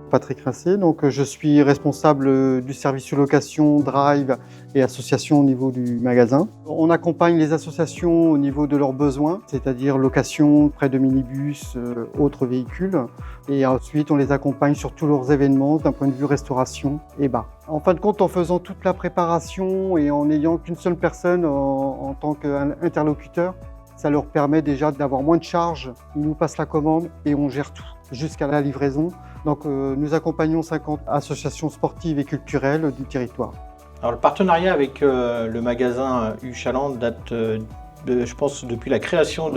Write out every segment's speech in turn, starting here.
Patrick Rincé, donc je suis responsable du service location, drive et association au niveau du magasin. On accompagne les associations au niveau de leurs besoins, c'est-à-dire location, prêt de minibus, autres véhicules. Et ensuite, on les accompagne sur tous leurs événements d'un point de vue restauration et bar. En fin de compte, en faisant toute la préparation et en n'ayant qu'une seule personne en tant qu'interlocuteur, ça leur permet déjà d'avoir moins de charges. Ils nous passent la commande et on gère tout jusqu'à la livraison. Donc nous accompagnons 50 associations sportives et culturelles du territoire. Alors le partenariat avec le magasin Huchaland date, je pense, depuis la création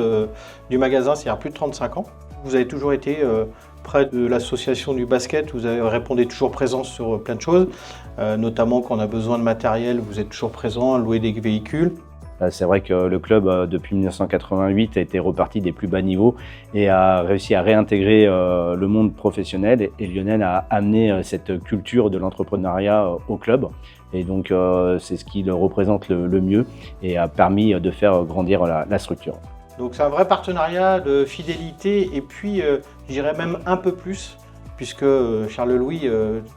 du magasin, c'est-à-dire plus de 35 ans. Vous avez toujours été près de l'association du basket, vous avez répondu toujours présent sur plein de choses, notamment quand on a besoin de matériel, vous êtes toujours présent, louer des véhicules. C'est vrai que le club, depuis 1988, a été reparti des plus bas niveaux et a réussi à réintégrer le monde professionnel. Et Lionel a amené cette culture de l'entrepreneuriat au club. Et donc, c'est ce qui le représente le mieux et a permis de faire grandir la structure. Donc, c'est un vrai partenariat de fidélité et puis, je dirais même un peu plus, puisque Charles-Louis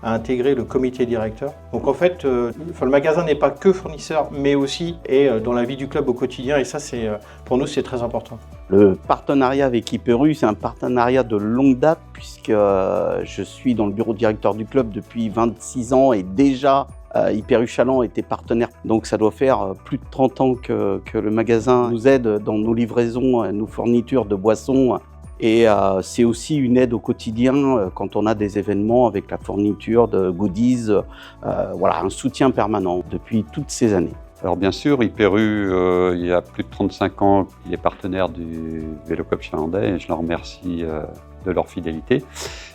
a intégré le comité directeur. Donc en fait, le magasin n'est pas que fournisseur, mais aussi est dans la vie du club au quotidien, et ça, pour nous, c'est très important. Le partenariat avec Hyper U, c'est un partenariat de longue date, puisque je suis dans le bureau directeur du club depuis 26 ans, et déjà, Hyper Huchaland était partenaire. Donc ça doit faire plus de 30 ans que le magasin nous aide dans nos livraisons, nos fournitures de boissons. Et c'est aussi une aide au quotidien quand on a des événements avec la fourniture de goodies, voilà, un soutien permanent depuis toutes ces années. Alors bien sûr, Hyper U, il y a plus de 35 ans, il est partenaire du Vélo Club chalandais et je leur remercie de leur fidélité.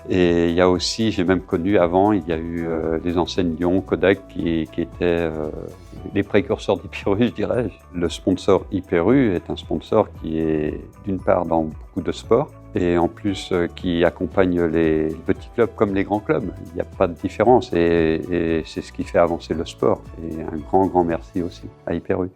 Et il y a aussi, j'ai même connu avant, il y a eu des enseignes Lyon, Kodak qui étaient les précurseurs d'Hyper U, je dirais. Le sponsor Hyper U est un sponsor qui est d'une part dans beaucoup de sports et en plus qui accompagne les petits clubs comme les grands clubs. Il n'y a pas de différence et c'est ce qui fait avancer le sport. Et un grand merci aussi à Hyper U.